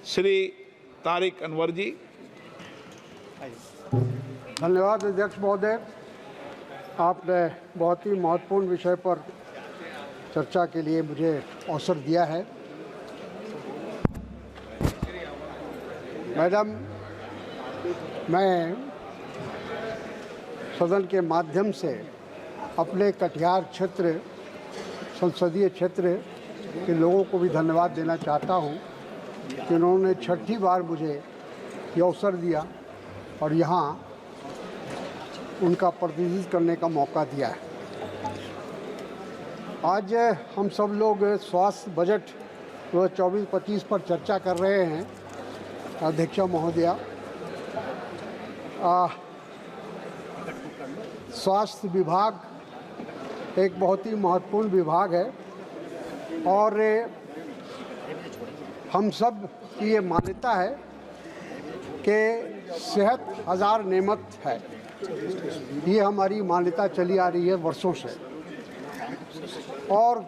श्री तारिक अनवर जी। धन्यवाद अध्यक्ष महोदय, आपने बहुत ही महत्वपूर्ण विषय पर चर्चा के लिए मुझे अवसर दिया है। मैडम, मैं सदन के माध्यम से अपने कटिहार क्षेत्र संसदीय क्षेत्र के लोगों को भी धन्यवाद देना चाहता हूं कि उन्होंने छठी बार मुझे ये अवसर दिया और यहाँ उनका प्रतिनिधित्व करने का मौका दिया है। आज हम सब लोग स्वास्थ्य बजट 2024-25 पर चर्चा कर रहे हैं। अध्यक्ष महोदया, स्वास्थ्य विभाग एक बहुत ही महत्वपूर्ण विभाग है और हम सब की ये मान्यता है कि सेहत हजार नेमत है। ये हमारी मान्यता चली आ रही है वर्षों से और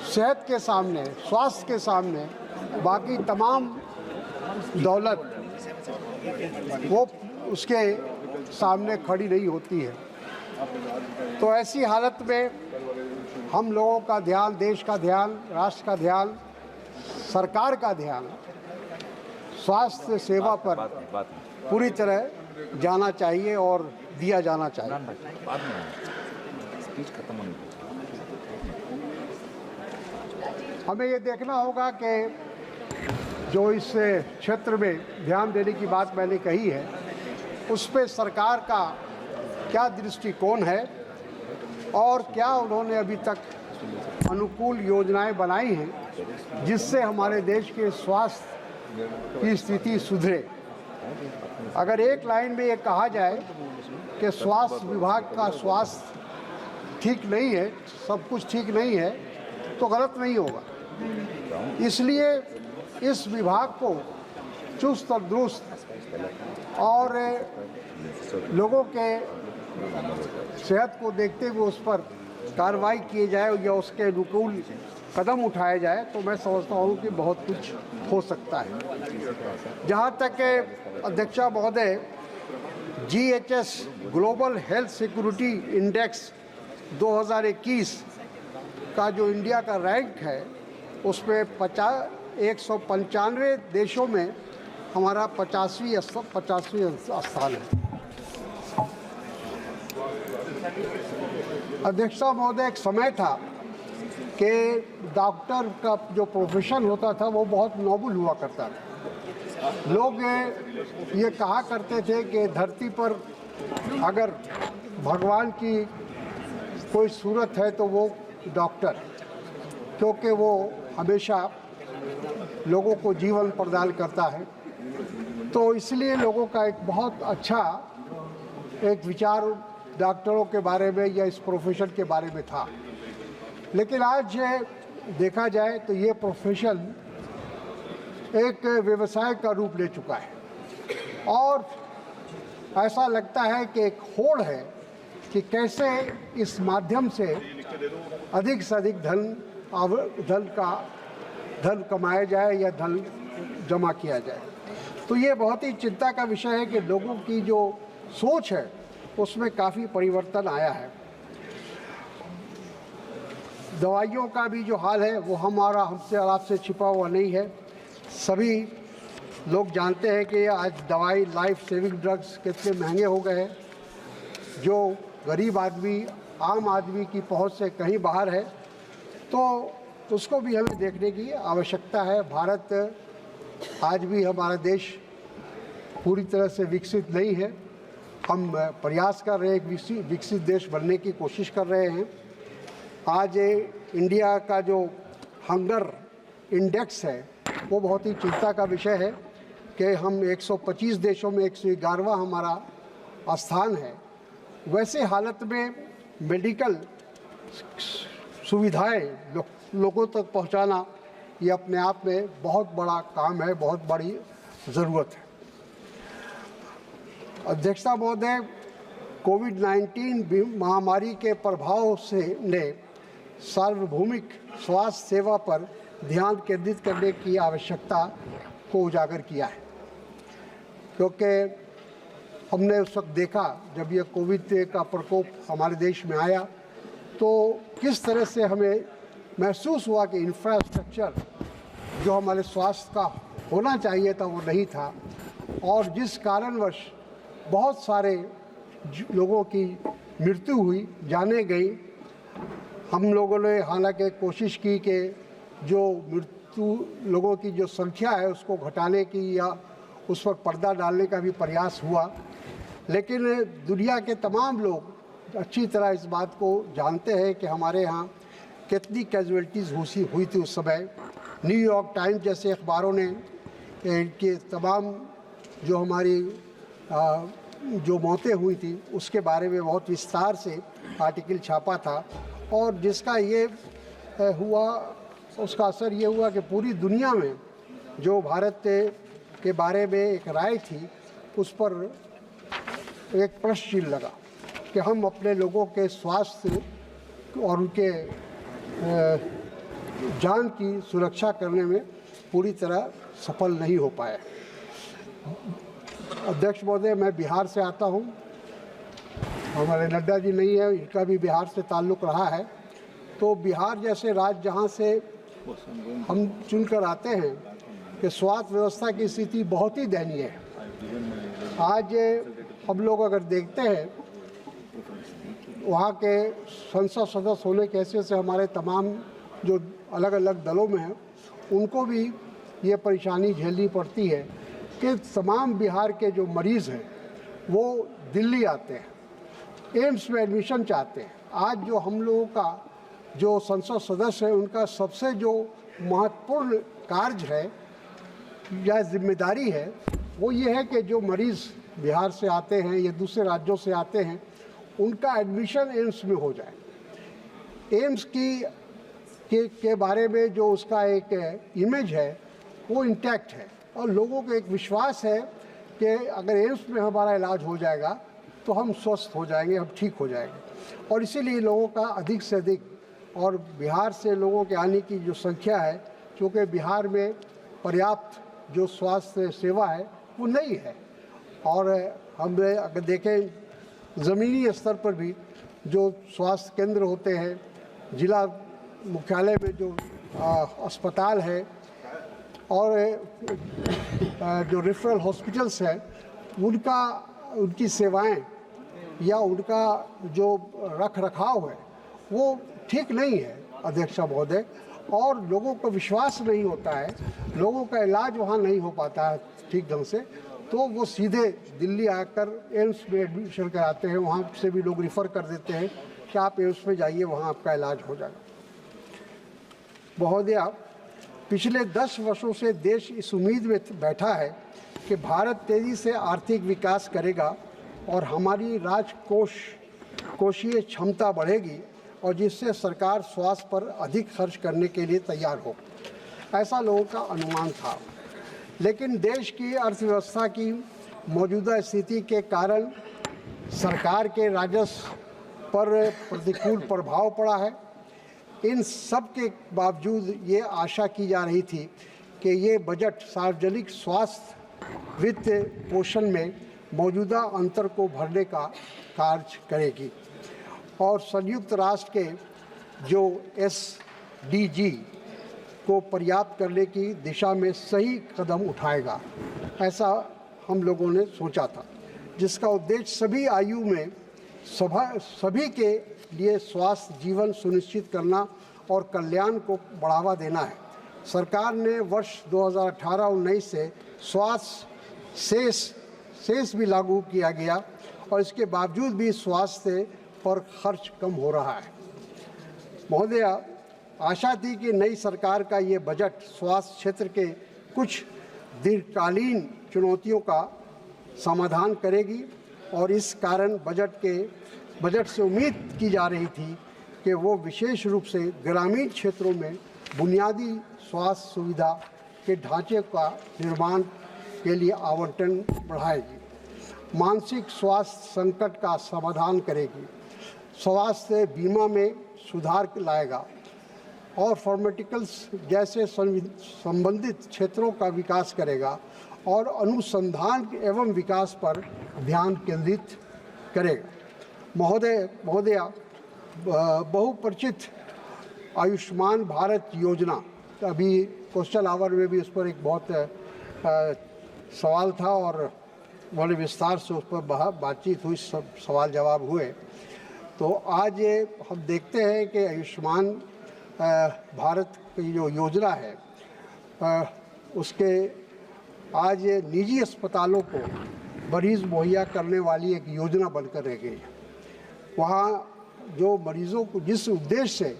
सेहत के सामने, स्वास्थ्य के सामने बाकी तमाम दौलत वो उसके सामने खड़ी नहीं होती है। तो ऐसी हालत में हम लोगों का ध्यान, देश का ध्यान, राष्ट्र का ध्यान, सरकार का ध्यान स्वास्थ्य सेवा पर पूरी तरह जाना चाहिए और दिया जाना चाहिए। हमें ये देखना होगा कि जो इस क्षेत्र में ध्यान देने की बात मैंने कही है, उस पे सरकार का क्या दृष्टिकोण है और क्या उन्होंने अभी तक अनुकूल योजनाएं बनाई हैं जिससे हमारे देश के स्वास्थ्य की स्थिति सुधरे। अगर एक लाइन में ये कहा जाए कि स्वास्थ्य विभाग का स्वास्थ्य ठीक नहीं है, सब कुछ ठीक नहीं है, तो गलत नहीं होगा। इसलिए इस विभाग को चुस्त और दुरुस्त और लोगों के सेहत को देखते हुए उस पर कार्रवाई किए जाए या उसके अनुकूल कदम उठाए जाए तो मैं समझता हूँ कि बहुत कुछ हो सकता है। जहाँ तक अध्यक्ष महोदय, GHS global health security index 2021 का जो इंडिया का रैंक है उसमें 195 देशों में हमारा 50वां स्थान है। अध्यक्ष महोदय, एक समय था कि डॉक्टर का जो प्रोफेशन होता था वो बहुत नोबल हुआ करता था। लोग ये कहा करते थे कि धरती पर अगर भगवान की कोई सूरत है तो वो डॉक्टर, क्योंकि वो हमेशा लोगों को जीवन प्रदान करता है। तो इसलिए लोगों का एक बहुत अच्छा एक विचार डॉक्टरों के बारे में या इस प्रोफेशन के बारे में था। लेकिन आज देखा जाए तो ये प्रोफेशन एक व्यवसाय का रूप ले चुका है और ऐसा लगता है कि एक होड़ है कि कैसे इस माध्यम से अधिक धन कमाया जाए या धन जमा किया जाए। तो ये बहुत ही चिंता का विषय है कि लोगों की जो सोच है उसमें काफ़ी परिवर्तन आया है। दवाइयों का भी जो हाल है वो हमसे आपसे छिपा हुआ नहीं है। सभी लोग जानते हैं कि आज दवाई, लाइफ सेविंग ड्रग्स कितने महंगे हो गए हैं, जो गरीब आदमी, आम आदमी की पहुंच से कहीं बाहर है। तो उसको भी हमें देखने की आवश्यकता है। भारत आज भी, हमारा देश पूरी तरह से विकसित नहीं है। हम प्रयास कर रहे हैं, एक विकसित देश बनने की कोशिश कर रहे हैं। आज इंडिया का जो हंगर इंडेक्स है वो बहुत ही चिंता का विषय है कि हम 125 देशों में 111वां हमारा स्थान है। वैसे हालत में मेडिकल सुविधाएं लोगों तक पहुंचाना ये अपने आप में बहुत बड़ा काम है, बहुत बड़ी ज़रूरत है। अध्यक्षता महोदय, कोविड-19 महामारी के प्रभाव से ने सार्वभौमिक स्वास्थ्य सेवा पर ध्यान केंद्रित करने की आवश्यकता को उजागर किया है, क्योंकि हमने उस वक्त देखा जब ये कोविड का प्रकोप हमारे देश में आया तो किस तरह से हमें महसूस हुआ कि इंफ्रास्ट्रक्चर जो हमारे स्वास्थ्य का होना चाहिए था वो नहीं था, और जिस कारणवश बहुत सारे लोगों की मृत्यु हुई, जाने गई। हम लोगों ने हालांकि कोशिश की कि जो मृत्यु लोगों की जो संख्या है उसको घटाने की या उस पर पर्दा डालने का भी प्रयास हुआ, लेकिन दुनिया के तमाम लोग अच्छी तरह इस बात को जानते हैं कि हमारे यहाँ कितनी कैजुअल्टीज़ हुई थी उस समय। न्यूयॉर्क टाइम्स जैसे अखबारों ने कि तमाम जो हमारी जो मौतें हुई थी उसके बारे में बहुत विस्तार से आर्टिकल छापा था, और जिसका ये हुआ, उसका असर ये हुआ कि पूरी दुनिया में जो भारत के बारे में एक राय थी उस पर एक प्रश्न चिन्ह लगा कि हम अपने लोगों के स्वास्थ्य और उनके जान की सुरक्षा करने में पूरी तरह सफल नहीं हो पाए। अध्यक्ष महोदय, मैं बिहार से आता हूँ, हमारे नड्डा जी नहीं है, इनका भी बिहार से ताल्लुक़ रहा है। तो बिहार जैसे राज्य जहाँ से हम चुनकर आते हैं कि स्वास्थ्य व्यवस्था की स्थिति बहुत ही दयनीय है। आज हम लोग अगर देखते हैं वहाँ के संसद सदस्य होने के हैसियत से हमारे तमाम जो अलग अलग दलों में हैं उनको भी ये परेशानी झेलनी पड़ती है कि तमाम बिहार के जो मरीज़ हैं वो दिल्ली आते हैं, एम्स में एडमिशन चाहते हैं। आज जो हम लोगों का जो संसद सदस्य है उनका सबसे जो महत्वपूर्ण कार्य है या जिम्मेदारी है वो ये है कि जो मरीज़ बिहार से आते हैं या दूसरे राज्यों से आते हैं उनका एडमिशन एम्स में हो जाए। एम्स के बारे में जो उसका एक इमेज है वो इंटैक्ट है, और लोगों को एक विश्वास है कि अगर एम्स में हमारा इलाज हो जाएगा तो हम स्वस्थ हो जाएंगे, हम ठीक हो जाएंगे। और इसीलिए लोगों का अधिक से अधिक, और बिहार से लोगों के आने की जो संख्या है, क्योंकि बिहार में पर्याप्त जो स्वास्थ्य सेवा है वो नहीं है, और हम अगर देखें ज़मीनी स्तर पर भी जो स्वास्थ्य केंद्र होते हैं, जिला मुख्यालय में जो अस्पताल है और जो रेफरल हॉस्पिटल्स हैं उनकी सेवाएं या उनका जो रख रखाव है वो ठीक नहीं है अध्यक्ष महोदय, और लोगों को विश्वास नहीं होता है, लोगों का इलाज वहाँ नहीं हो पाता है ठीक ढंग से, तो वो सीधे दिल्ली आकर एम्स में एडमिशन कराते हैं। वहाँ से भी लोग रिफ़र कर देते हैं कि आप एम्स में जाइए, वहाँ आपका इलाज हो जाएगा। महोदय, पिछले 10 वर्षों से देश इस उम्मीद में बैठा है कि भारत तेज़ी से आर्थिक विकास करेगा और हमारी कोषीय क्षमता बढ़ेगी, और जिससे सरकार स्वास्थ्य पर अधिक खर्च करने के लिए तैयार हो, ऐसा लोगों का अनुमान था। लेकिन देश की अर्थव्यवस्था की मौजूदा स्थिति के कारण सरकार के राजस्व पर प्रतिकूल प्रभाव पड़ा है। इन सब के बावजूद ये आशा की जा रही थी कि ये बजट सार्वजनिक स्वास्थ्य वित्त पोषण में मौजूदा अंतर को भरने का कार्य करेगी और संयुक्त राष्ट्र के जो SDG को पर्याप्त करने की दिशा में सही कदम उठाएगा, ऐसा हम लोगों ने सोचा था, जिसका उद्देश्य सभी आयु में सभी के लिए स्वास्थ्य जीवन सुनिश्चित करना और कल्याण को बढ़ावा देना है। सरकार ने वर्ष 2018-19 से स्वास्थ्य शेष भी लागू किया गया, और इसके बावजूद भी स्वास्थ्य पर खर्च कम हो रहा है। महोदय, आशा थी कि नई सरकार का ये बजट स्वास्थ्य क्षेत्र के कुछ दीर्घकालीन चुनौतियों का समाधान करेगी, और इस कारण बजट से उम्मीद की जा रही थी कि वो विशेष रूप से ग्रामीण क्षेत्रों में बुनियादी स्वास्थ्य सुविधा के ढांचे का निर्माण के लिए आवंटन बढ़ाएगी, मानसिक स्वास्थ्य संकट का समाधान करेगी, स्वास्थ्य बीमा में सुधार लाएगा, और फार्मास्यूटिकल्स जैसे संबंधित क्षेत्रों का विकास करेगा और अनुसंधान एवं विकास पर ध्यान केंद्रित करेगा। महोदया, बहुपरिचित आयुष्मान भारत योजना, अभी क्वेश्चन आवर में भी उस पर एक बहुत सवाल था और बड़े विस्तार से उस पर बातचीत हुई, सब सवाल जवाब हुए। तो आज ये हम देखते हैं कि आयुष्मान भारत की जो योजना है उसके आज ये निजी अस्पतालों को मरीज़ मुहैया करने वाली एक योजना बनकर रह गई है। वहाँ जो मरीज़ों को जिस उद्देश्य से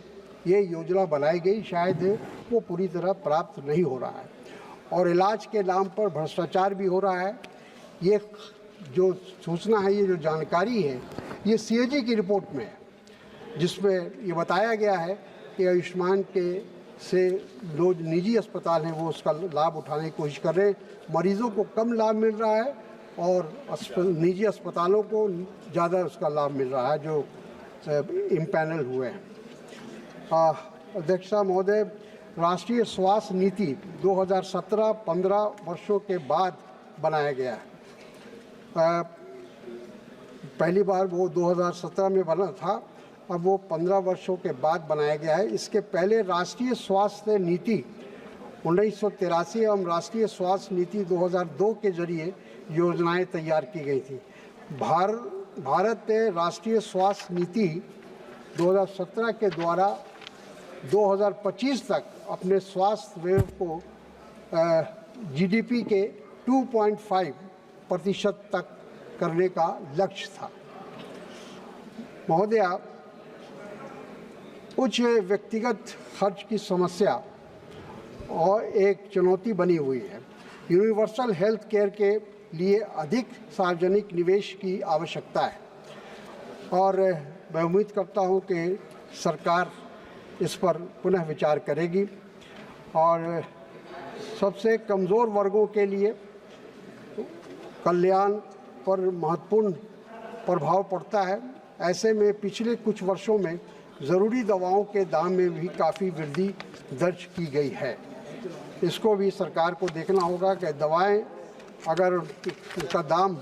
ये योजना बनाई गई शायद वो पूरी तरह प्राप्त नहीं हो रहा है और इलाज के नाम पर भ्रष्टाचार भी हो रहा है। ये जो सूचना है, ये जो जानकारी है, ये CAG की रिपोर्ट में है, जिसमें ये बताया गया है कि आयुष्मान के से जो निजी अस्पताल हैं वो उसका लाभ उठाने की कोशिश कर रहे हैं। मरीज़ों को कम लाभ मिल रहा है और निजी अस्पतालों को ज़्यादा उसका लाभ मिल रहा है जो इम्पैनल हुए हैं। अध्यक्षा महोदय, राष्ट्रीय स्वास्थ्य नीति 2017-15 वर्षों के बाद बनाया गया है। पहली बार वो 2017 में बना था, अब वो 15 वर्षों के बाद बनाया गया है। इसके पहले राष्ट्रीय स्वास्थ्य नीति 1983 एवं राष्ट्रीय स्वास्थ्य नीति 2002 के जरिए योजनाएं तैयार की गई थी। भारत ने राष्ट्रीय स्वास्थ्य नीति 2017 के द्वारा 2025 तक अपने स्वास्थ्य व्यय को GDP के 2.5% तक करने का लक्ष्य था। महोदया, उच्च व्यक्तिगत खर्च की समस्या और एक चुनौती बनी हुई है। यूनिवर्सल हेल्थ केयर के लिए अधिक सार्वजनिक निवेश की आवश्यकता है और मैं उम्मीद करता हूं कि सरकार इस पर पुनः विचार करेगी और सबसे कमज़ोर वर्गों के लिए कल्याण पर महत्वपूर्ण प्रभाव पड़ता है। ऐसे में पिछले कुछ वर्षों में ज़रूरी दवाओं के दाम में भी काफ़ी वृद्धि दर्ज की गई है। इसको भी सरकार को देखना होगा कि दवाएं अगर उनका दाम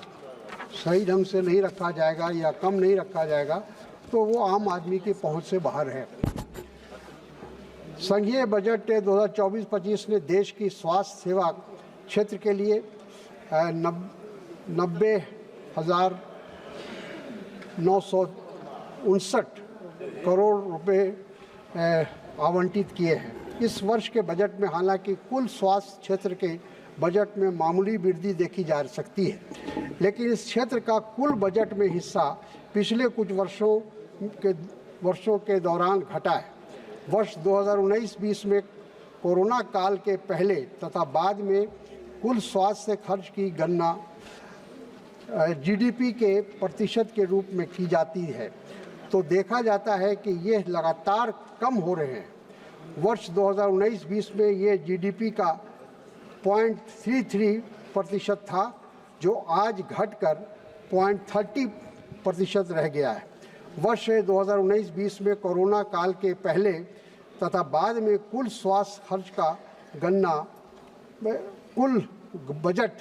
सही ढंग से नहीं रखा जाएगा या कम नहीं रखा जाएगा तो वो आम आदमी की पहुंच से बाहर है। संघीय बजट 2024-25 ने देश की स्वास्थ्य सेवा क्षेत्र के लिए 90,959 करोड़ रुपए आवंटित किए हैं। इस वर्ष के बजट में हालांकि कुल स्वास्थ्य क्षेत्र के बजट में मामूली वृद्धि देखी जा सकती है, लेकिन इस क्षेत्र का कुल बजट में हिस्सा पिछले कुछ वर्षों के दौरान घटा है। वर्ष 2019-20 में कोरोना काल के पहले तथा बाद में कुल स्वास्थ्य खर्च की गणना GDP के प्रतिशत के रूप में की जाती है तो देखा जाता है कि ये लगातार कम हो रहे हैं। वर्ष 2019-20 में ये GDP का 0.33% था जो आज घटकर 0.30% रह गया है। वर्ष 2019-20 में कोरोना काल के पहले तथा बाद में कुल स्वास्थ्य खर्च का गणना कुल बजट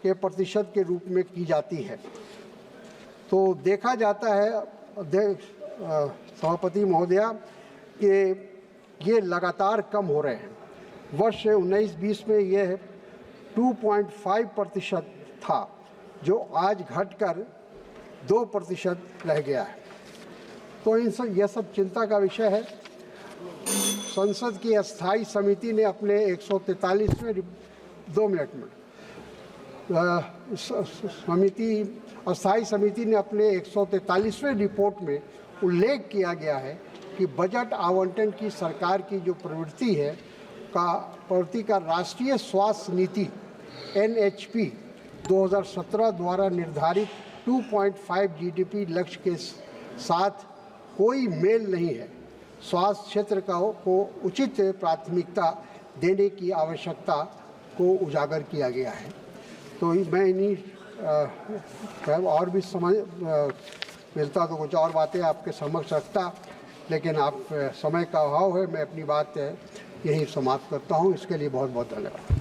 के प्रतिशत के रूप में की जाती है तो देखा जाता है सभापति महोदया कि ये लगातार कम हो रहे हैं। वर्ष 19-20 में यह 2.5% था जो आज घटकर 2% रह गया है। तो यह सब चिंता का विषय है। संसद की अस्थाई समिति ने अपने 143वें अस्थाई समिति ने अपने 143वें रिपोर्ट में उल्लेख किया गया है कि बजट आवंटन की सरकार की जो प्रवृत्ति का राष्ट्रीय स्वास्थ्य नीति NHP 2017 द्वारा निर्धारित 2.5 GDP लक्ष्य के साथ कोई मेल नहीं है। स्वास्थ्य क्षेत्र को उचित प्राथमिकता देने की आवश्यकता को उजागर किया गया है। तो मैं इन्हीं और भी समझ मिलता तो कुछ और बातें आपके समक्ष रखता लेकिन आप समय का अभाव है, मैं अपनी बात यहीं समाप्त करता हूँ। इसके लिए बहुत बहुत धन्यवाद।